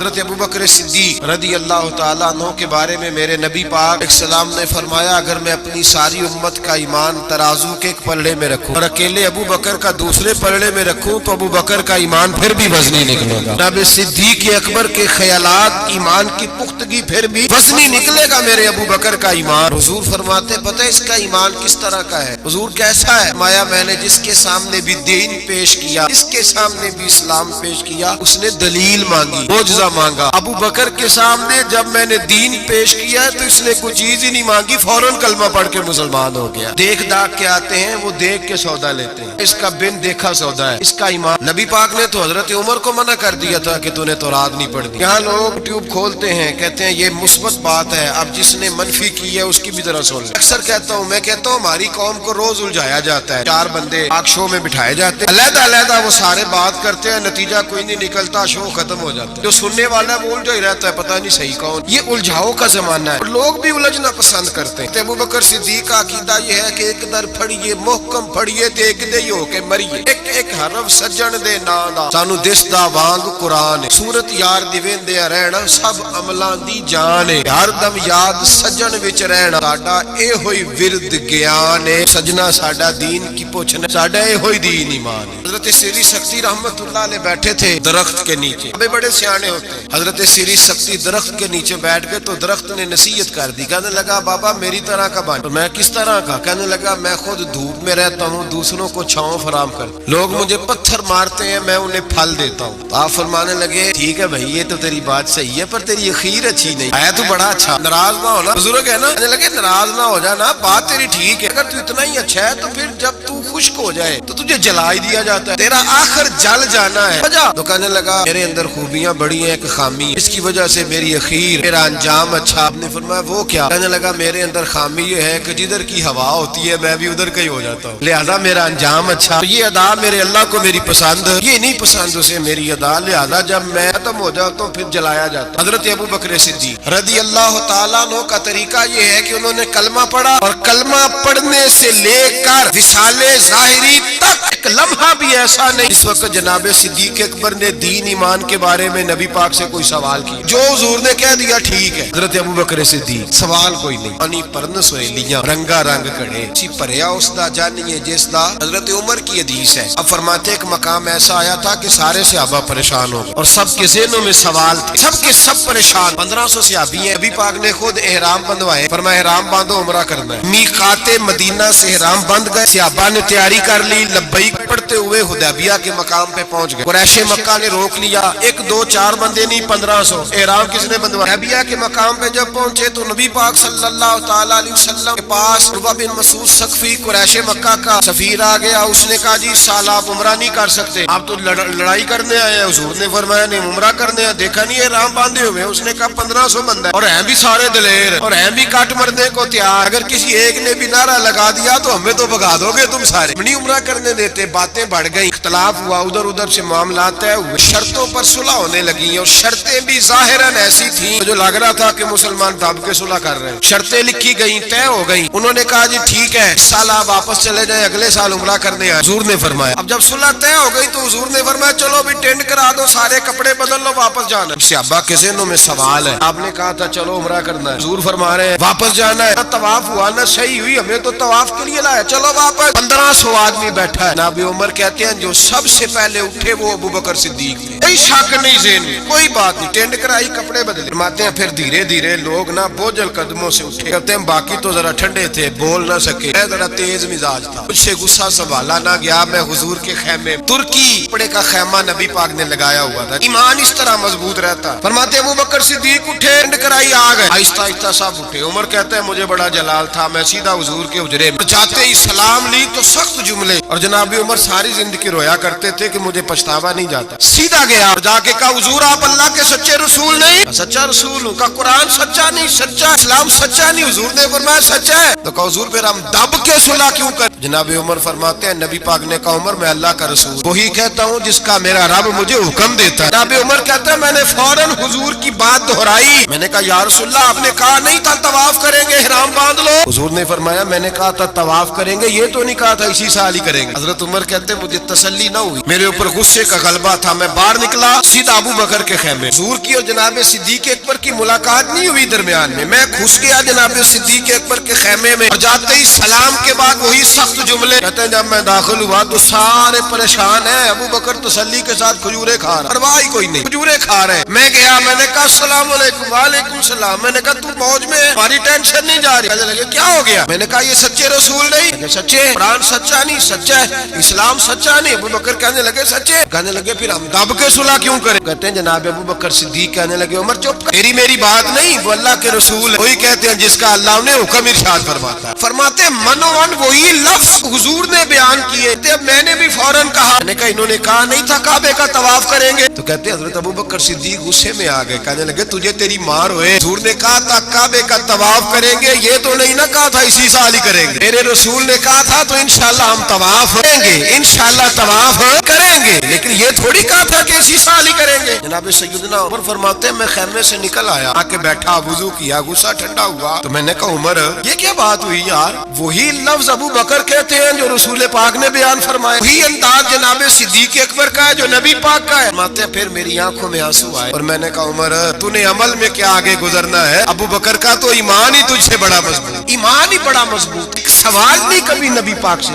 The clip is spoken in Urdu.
حضرت ابو بکر صدیق رضی اللہ تعالیٰ عنہ کے بارے میں میرے نبی پاک السلام نے فرمایا، اگر میں اپنی ساری امت کا ایمان ترازو کے ایک پلڑے میں رکھوں اور اکیلے ابو بکر کا دوسرے پلڑے میں رکھوں تو ابو بکر کا ایمان پھر بھی وزنی نکلے گا۔ جناب صدیق اکبر کے خیالات، ایمان کی پختگی پھر بھی وزنی نکلے گا میرے ابو بکر کا ایمان۔ حضور فرماتے پتہ ہے اس کا ایمان کس طرح کا ہے؟ حضور کیسا ہے؟ فرمایا میں نے جس کے سامنے بھی دین پیش کیا، اس کے سامنے بھی اسلام پیش کیا، اس نے دلیل مانگی، معجزہ مانگا۔ ابو بکر کے سامنے جب میں نے دین پیش کیا تو اس نے کوئی چیز ہی نہیں مانگی، فوراً کلمہ پڑھ کے مسلمان ہو گیا۔ دیکھ داکھ کے آتے ہیں، وہ دیکھ کے سودا لیتے ہیں، اس کا بن دیکھا سودا ہے، اس کا ایمان۔ نبی پاک نے تو حضرت عمر کو منع کر دیا تھا کہ تو نے تورات نہیں پڑھ دی۔ یہاں لوگ ٹیوب کھولتے ہیں، کہتے ہیں یہ مثبت بات ہے، اب جس نے منفی کی ہے اس کی بھی ذرا سن لیں۔ اکثر کہتا ہوں، میں کہتا ہوں ہماری قوم کو روز الجھایا جاتا ہے، چار بندے آگ شو میں بٹھائے جاتے ہیں، علیحدہ علیحدہ وہ سارے بات کرتے ہیں، نتیجہ کوئی نہیں نکلتا، شو ختم ہو جاتا ہے۔ جو سننے والا ہے وہ الجھا ہی رہتا ہے، پتہ نہیں صحیح کون۔ یہ الجھاؤ کا زمانہ ہے، لوگ بھی الجھنا پسند کرتے ہیں۔ ابو بکر صدیق کا عقیدہ یہ ہے کہ ایک در پھڑیے محکم پھڑیے تے ایک دے ہو کے مریے، ایک ایک حرف سجن دے نا دا سانو دس دا وانگ قرآن، صورت یار دی ویندے رہنا سب عملاں دی جان ہے، ہر دم یاد سجن وچ رہنا ساڈا اے ہوئی ورد گیان ہے، سجنا ساڈا دین کی پوچھنا ساڈا اے ہوئی دین ایمان ہے۔ حضرت سری سختی رحمت اللہ علیہ بیٹھے تھے درخت کے نیچے، ابے بڑے سیانے ہوتے ہیں۔ حضرت سری سختی درخت کے نیچے بیٹھ گئے تو درخت نے نصیحت کر دی، کہنے لگا بابا میری طرح کا بن۔ میں کس طرح کا؟ کہنے لگا میں خود دھوپ میں رہتا ہوں، دوسروں کو چھاؤں فراہم کر، لوگ مجھے پتھر مارتے ہیں، میں انہیں پھل دیتا ہوں۔ آپ فرمانے لگے ٹھیک ہے بھائی یہ تو تیری بات صحیح ہے، پر تیری اخیر اچھی نہیں ہے تو بڑا اچھا، ناراض نہ ہونا بزرگ ہے نا۔ کہنے لگے ناراض نہ ہو جانا، بات تیری ٹھیک ہے، اگر تو اتنا ہی اچھا ہے تو پھر جب تو خشک ہو جائے تو تجھے جلا ہی دیا جاتا ہے، تیرا آخر جل جانا ہے۔ تو کہنے لگا میرے اندر خوبیاں بڑی ہیں، ایک خامی، اس کی وجہ سے میری اخیر میرا انجام اچھا۔ آپ نے فرمایا وہ کیا؟ کہنے لگا میرے اندر خامی یہ ہے کہ جدھر کی ہوا ہوتی ہے میں بھی ادھر کا ہی ہو جاتا ہوں، لہذا میرا انجام اچھا۔ یہ ادا میرے اللہ کو میری پسند، یہ نہیں پسند اسے میری ادا، لہذا جب میں ختم ہو جاتا ہوں پھر جلایا جاتا۔ حضرت ابو بکر صدیق رضی اللہ تعالیٰ عنہ کا طریقہ یہ ہے کہ انہوں نے کلمہ پڑھا اور کلمہ پڑھنے سے لے کر وصال ظاہری تک ایک لمحہ بھی ایسا نہیں اس وقت جناب صدیق اکبر نے دین ایمان کے بارے میں نبی پاک سے کوئی سوال کیا، جو حضور نے کہہ دیا ٹھیک ہے۔ حضرت ابو بکر صدیق سوال کوئی نہیں، پانی پرن سویلیاں رنگا رنگ کڑے سی پریا اس دا جانیے جس دا۔ حضرت عمر کی حدیث ہے، اب فرماتے ایک مقام ایسا آیا تھا کہ سارے صحابہ پریشان ہو گئے اور سب کے ذہنوں میں سوال تھے، سب کے سب پریشان۔ 1500 صحابی ہیں، نبی پاک نے خود احرام بندوائے، فرمایا احرام باندھو عمرہ کرنا ہے۔ میقات مدینہ سے احرام بندھ گئے، صحابہ نے تیاری کر لی، لبیک پڑھتے ہوئے حدیبیہ کے مقام پہ پہنچ گئے۔ قریش مکہ نے روک لیا، ایک دو چار بندے نہیں 1500۔ احرام کس نے بندھوایا؟ حدیبیہ کے مقام پہ جب پہنچے تو نبی پاک صلی اللہ تعالی علیہ وسلم کے پاس عروہ بن مسعود ثقفی قریش مکہ کا سفیر آ گیا، اس نے کہا جی سال آپ عمرہ نہیں کر سکتے، آپ تو لڑائی کرنے آئے ہیں۔ حضور نے فرمایا نہیں عمرہ کرنے ہیں، دیکھا نہیں احرام باندھے ہوئے؟ اس نے کہا 1500 بندہ اور ہیں بھی سارے دلیر اور ہیں بھی کٹ مرنے کو تیار، اگر کسی ایک نے بھی نعرہ لگا دیا تو ہمیں تو بھگا دو گے تم سارے، نہیں عمرہ کرنے دیتے۔ باتیں بڑھ گئی، اختلاف ہوا، ادھر ادھر سے معاملات طے ہوئے، شرطوں پر صلح ہونے لگی اور شرطیں بھی ظاہراً ایسی تھیں جو لگ رہا تھا کہ مسلمان دب کے صلح کر رہے ہیں۔ شرطیں لکھی گئیں، طے ہو گئیں، انہوں نے کہا جی ٹھیک ہے اس سال آپ واپس چلے جائیں، اگلے سال عمرہ کرنے آئے۔ حضور نے فرمایا اب جب صلح طے ہو گئی تو حضور نے فرمایا چلو بھی ٹینٹ کرا دو، سارے کپڑے بدل لو، واپس جانا ہے۔ صحابہ کے ذہنوں میں سوال ہے، آپ نے کہا تھا چلو عمرہ کرنا ہے، حضور فرما رہے ہیں واپس جانا ہے، نہ طواف ہوا نہ صحیح ہوئی، ہمیں تو طواف کے لیے لایا، چلو واپس۔ 1500 آدمی بیٹھا ہے، نبی عمر کہتے ہیں جو سب سے پہلے اٹھے وہ ابو بکر صدیق تھے، کوئی شک نہیں ذہن میں، کوئی بات نہیں، ٹینٹ کرائی کپڑے بدلے۔ فرماتے ہیں پھر دھیرے دھیرے لوگ نہ بوجھل قدموں سے اٹھے، کہتے ہیں باقی تو ذرا ٹھنڈے تھے، بول نہ سکے، میں ذرا تیز مزاج تھا، مجھ سے غصہ سنبھالا نہ گیا، میں حضور کے خیمے ترکی کپڑے کا خیمہ نبی پاک نے لگایا ہوا تھا، ایمان اس طرح مضبوط رہتا۔ فرماتے ابو بکر صدیق اٹھے، ٹینٹ کرائی آ گئے، آہستہ آہستہ سب اٹھے۔ عمر کہتے ہیں مجھے بڑا جلال تھا، میں سیدھا حضور کے حجرے میں جاتے ہی سلام لی تو سخت جملے، اور جناب عمر ساری زندگی رویا کرتے تھے کہ مجھے پچھتاوا نہیں جاتا، سیدھا گیا اور جا کے کہا حضور آپ اللہ کے سچے رسول نہیں؟ سچا رسول ہوں۔ کہا قرآن سچا نہیں؟ سچا۔ اسلام سچا نہیں؟ حضور نے فرمایا سچا ہے۔ تو کہا حضور پھر ہم دب کے صلح کیوں کر؟ جناب عمر فرماتے ہیں نبی پاک نے کہا عمر میں اللہ کا رسول وہی کہتا ہوں جس کا میرا رب مجھے حکم دیتا ہے۔ جناب عمر کہتا ہے میں نے فوراً حضور کی بات دہرائی، میں نے کہا یا رسول اللہ آپ نے کہا نہیں تھا طواف کریں گے احرام باندھ لو؟ حضور نے فرمایا میں نے کہا تھا طواف کریں گے، یہ تو نہیں کہا تھا اسی سال ہی کریں گے۔ حضرت عمر کہتے ہیں مجھے تسلی نہ ہوئی، میرے اوپر غصے کا غلبہ تھا، میں باہر نکلا، سیدھا ابو بکر کے خیمے, حضور کی اور جناب صدیق اکبر کی ملاقات نہیں ہوئی درمیان میں گھس گیا جناب صدیق اکبر کے خیمے میں, اور جاتے ہی سلام کے بعد وہی سخت جملے. کہتے ہیں جب میں داخل ہوا تو سارے پریشان ہیں, ابو بکر تسلی کے ساتھ کھجورے کھا رہا, پرواہ ہی کوئی نہیں, کھجورے کھا رہے ہیں. میں گیا, میں نے کہا السلام علیکم. وعلیکم السلام. میں نے کہا تو موج میں ہے, ہماری ٹینشن نہیں جا رہی. کہنے لگے کیا ہو گیا؟ میں نے کہا یہ سچے رسول نہیں. سچے, قرآن سچا نہیں, سچا ہے, اسلام سچا نہیں. ابو بکر کہنے لگے سچے. کہنے لگے پھر ہم دب کے صلح کیوں کریں؟ کہتے ہیں جناب ابو بکر صدیق کہنے لگے عمر چپ کر, تیری میری بات نہیں, وہ اللہ کے رسول ہے. وہی کہتے ہیں جس کا اللہ نے حکم ارشاد فرماتا ہے. فرماتے منوان وہی لفظ حضور نے بیان کیے تھے. میں نے بھی فوراً کہا, میں نے کہا انہوں نے کہا نہیں تھا کعبے کا طواف کریں گے. تو کہتے ہیں حضرت ابو بکر صدیق غصے میں آ گئے. کہنے لگے تجھے تیری مار ہوئے, حضور نے کہا تھا کعبے کا طواف کریں گے, یہ تو نہیں نہ کہا تھا اسی سال ہی کریں گے. میرے رسول نے کہا تھا تو انشاءاللہ ہم طواف کریں گے, انشاءاللہ طواف کریں گے, لیکن یہ تھوڑی کہا تھا کہ اسی سال ہی کریں گے. جناب سیدنا عمر فرماتے ہیں میں خیمے سے نکل آیا, آ کے بیٹھا, وضو کیا, غصہ ٹھنڈا ہوا. تو میں نے کہا عمر یہ کیا بات ہوئی یار؟ وہی لفظ ابو بکر کہتے ہیں جو رسول پاک نے بیان فرمائے, وہی انداز جناب صدیق اکبر کا ہے جو نبی پاک کا ہے. فرماتے ہیں پھر میری آنکھوں میں آنسو آئے, اور میں نے کہا عمر تو نے عمل میں کیا آگے گزرنا ہے, ابو بکر کا تو ایمان ہی تجھ سے بڑا مضبوط, ایمان ہی بڑا مضبوط. ایک سوال نہیں کبھی نبی پاک سے